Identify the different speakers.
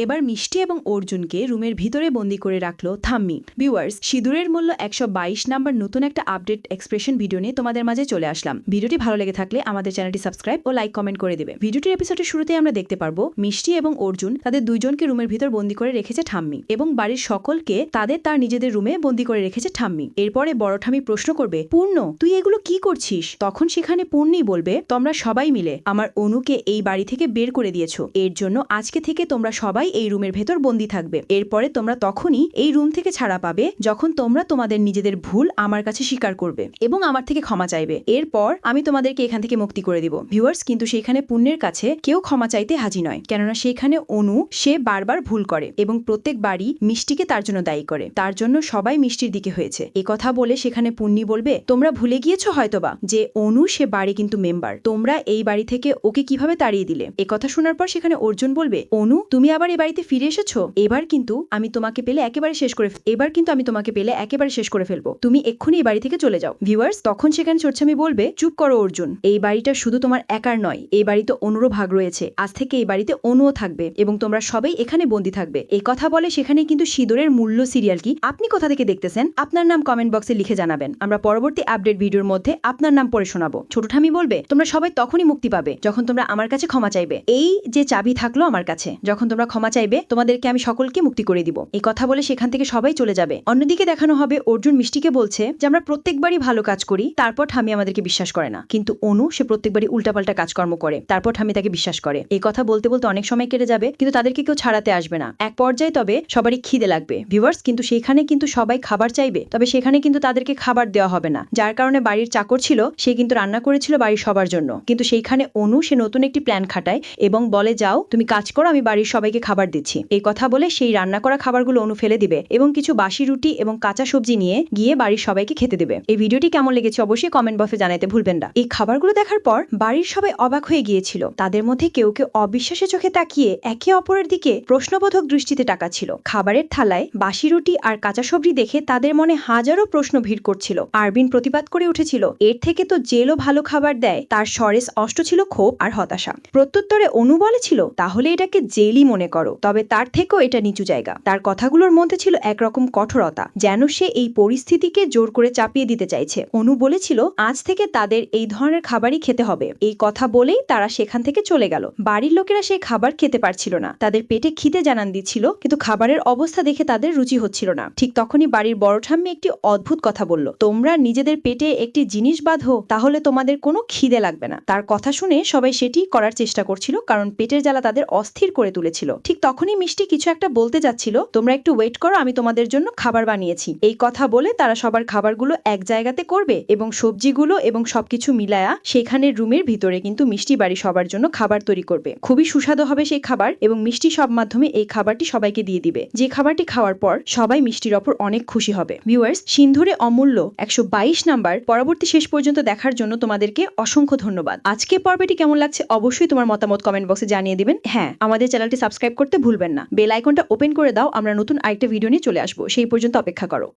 Speaker 1: এবার মিষ্টি এবং অর্জুনকে রুমের ভিতরে বন্দি করে রাখলো থাম্মি। ভিউয়ার্স, সিঁদুরের মূল্য 122 নাম্বার নতুন একটা আপডেট এক্সপ্রেশন ভিডিও নিয়ে তোমাদের মাঝে চলে আসলাম। ভিডিওটি ভালো লেগে থাকলে আমাদের চ্যানেলটি সাবস্ক্রাইব ও লাইক কমেন্ট করে দেবে। ভিডিওটির এপিসোডের শুরুতে আমরা দেখতে পারবো মিষ্টি এবং অর্জুন তাদের দুইজনকে রুমের ভিতর বন্দি করে রেখেছে ঠাম্মি এবং বাড়ির সকলকে তার নিজেদের রুমে বন্দি করে রেখেছে ঠাম্মি। এরপরে বড় ঠাম্মি প্রশ্ন করবে, পূর্ণ তুই এগুলো কি করছিস? তখন সেখানে পূর্ণই বলবে, তোমরা সবাই মিলে আমার অনুকে এই বাড়ি থেকে বের করে দিয়েছো, এর জন্য আজকে থেকে তোমরা সবাই এই রুমের ভেতর বন্দি থাকবে। এরপরে তোমরা তখনই এই রুম থেকে ছাড়া পাবে যখন তোমরা তোমাদের নিজেদের ভুল আমার কাছে স্বীকার করবে এবং আমার থেকে ক্ষমা চাইবে। এরপর আমি তোমাদেরকে এখান থেকে মুক্তি করে দিব। ভিউয়ার্স, কিন্তু সেখানে পুণ্যের কাছে কেউ ক্ষমা চাইতে হাজি নয়, কেননা সেখানে অনু সে বারবার ভুল করে এবং প্রত্যেকবারই মিষ্টিকে তার জন্য দায়ী করে। তার জন্য সবাই মিষ্টির দিকে হয়েছে। এ কথা বলে সেখানে পুণ্যি বলবে, তোমরা ভুলে গিয়েছো হয়তোবা যে অনু সে বাড়ি কিন্তু মেম্বার, তোমরা এই বাড়ি থেকে ওকে কিভাবে তাড়িয়ে দিলে। এ কথা শোনার পর সেখানে অর্জুন বলবে, অনু তুমি আবার এই বাড়িতে ফিরে এসেছো, এবার কিন্তু আমি তোমাকে পেলে একেবারে শেষ করে ফেলবো। তুমি এক্ষুনি এই বাড়ি থেকে চলে যাও। ভিউয়ার্স, তখন সেখানে চোরছামি বলবে, চুপ করো অর্জুন, এই বাড়িটা শুধু তোমার একার নয়, এই বাড়িতে অনুরও ভাগ রয়েছে। আজ থেকে এই বাড়িতে অনুও থাকবে এবং তোমরা সবাই এখানে বন্দী থাকবে। এই কথা বলে সেখানে কিন্তু সিঁদুরের মূল্য সিরিয়াল কি আপনি কোথা থেকে দেখতেছেন আপনার নাম কমেন্ট বক্সে লিখে জানাবেন। আমরা পরবর্তী আপডেট ভিডিওর মধ্যে আপনার নাম পড়ে শোনাবো। ছোট ঠামি বলবে, তোমরা সবাই তখনই মুক্তি পাবে যখন তোমরা আমার কাছে ক্ষমা চাইবে। এই যে চাবি থাকলো আমার কাছে, যখন তোমরা ক্ষমা চাইবে তোমাদেরকে আমি সকলকে মুক্তি করে দিব। এই কথা বলে সেখান থেকে সবাই চলে যাবে। অন্যদিকে দেখানো হবে অর্জুন মিষ্টিকে বলছে যে আমরা প্রত্যেকবারই ভালো কাজ করি, তারপর ঠামি আমাদেরকে বিশ্বাস করে না, কিন্তু অনু সে প্রত্যেকবারই উল্টাপাল্টা কাজকর্ম করে, তারপর ঠামি তাকে বিশ্বাস করে। এই কথা বলতে বলতে অনেক সময় কেটে যাবে, কিন্তু তাদেরকে কেউ ছাড়াতে আসবে না। এক পর্যায়ে তবে সবারই খিদে লাগবে। ভিউয়ার্স, কিন্তু সেখানে কিন্তু সবাই খাবার চাইবে, তবে সেখানে কিন্তু তাদেরকে খাবার দেওয়া হবে না। যার কারণে বাড়ির চাকর ছিল সে কিন্তু রান্না করেছিল বাড়ির সবার জন্য, কিন্তু সেইখানে অনু সে নতুন একটি প্ল্যান খাটায় এবং বলে, যাও তুমি কাজ করো, আমি বাড়ির সবাইকে খাবার দিচ্ছি। এই কথা বলে সেই রান্না করা খাবারগুলো অনু ফেলে দিবে এবং কিছু বাসি রুটি এবং কাঁচা সবজি নিয়ে গিয়ে বাড়ির সবাইকে খেতে দেবে। এই ভিডিওটি কেমন লেগেছে অবশ্যই কমেন্ট বক্সে জানাতে ভুলবেন না। এই খাবারগুলো দেখার পর বাড়ির সবাই অবাক হয়ে গিয়েছিল। তাদের মধ্যে কেউ কেউ অবিশ্বাসের চোখে তাকিয়ে একে অপরের দিকে প্রশ্নবোধক দৃষ্টিতে তাকাচ্ছিল। খাবারের থালায় বাসি রুটি আর কাঁচা সবজি দেখে তাদের মনে হাজারো প্রশ্ন ভিড় করছিল। আরবিন প্রতিবাদ করে উঠেছিল, এর থেকে তো জেলও ভালো খাবার দেয়। তার স্বরে স্পষ্ট ছিল ক্ষোভ আর হতাশা। প্রত্যুত্তরে অনু বলেছিল, তাহলে এটাকে জেলই মনে করো, তবে তার থেকেও এটা নিচু জায়গা। তার কথাগুলোর মধ্যে ছিল একরকম কঠোরতা, যেন সে এই পরিস্থিতিকে জোর করে চাপিয়ে দিতে চাইছে। অনু বলেছিল, আজ থেকে তাদের এই ধরনের খাবারই খেতে হবে। এই কথা বলেই তারা সেখান থেকে চলে গেল। বাড়ির লোকেরা সেই খাবার খেতে পারছিল না, তাদের পেটে খিদে জানান দিচ্ছিল, কিন্তু খাবারের অবস্থা দেখে তাদের রুচি হচ্ছিল না। ঠিক তখনই বাড়ির বড় ঠাম্মি একটি অদ্ভুত কথা বলল, তোমরা নিজেদের পেটে একটি জিনিস বাঁধো, তাহলে তোমাদের কোনো খিদে লাগবে না। তার কথা শুনে সবাই সেটি করার চেষ্টা করছিল, কারণ পেটের জ্বালা তাদের অস্থির করে তুলেছিল। ঠিক তখনই মিষ্টি কিছু একটা বলতে যাচ্ছিল, তোমরা একটু ওয়েট করো, আমি তোমাদের জন্য খাবার বানিয়েছি। এই কথা বলে তারা সবার খাবারগুলো এক জায়গাতে করবে এবং সবজিগুলো এবং সবকিছু মিলায়া সেখানে রুমের ভিতরে কিন্তু মিষ্টি বাড়ি সবার জন্য খাবার তৈরি করবে। খুবই সুস্বাদু হবে সেই খাবার এবং মিষ্টি সব মাধ্যমে এই খাবারটি সবাইকে দিয়ে দিবে। যে খাবারটি খাওয়ার পর সবাই মিষ্টির ওপর অনেক খুশি হবে। ভিউয়ার্স, সিন্ধুরে অমূল্য 122 নাম্বার পরবর্তী শেষ পর্যন্ত দেখার জন্য তোমাদেরকে অসংখ্য ধন্যবাদ। আজকে পর্বটি কেমন লাগছে অবশ্যই তোমার মতামত কমেন্ট বক্সে জানিয়ে দিবেন। হ্যাঁ, আমাদের চ্যানেলটি সাবস্ক্রাইব করতে ভুলবেন না। বেল আইকনটা ওপেন করে দাও, আমরা নতুন আরেকটা ভিডিও নিয়ে চলে আসবো। সেই পর্যন্ত অপেক্ষা করো।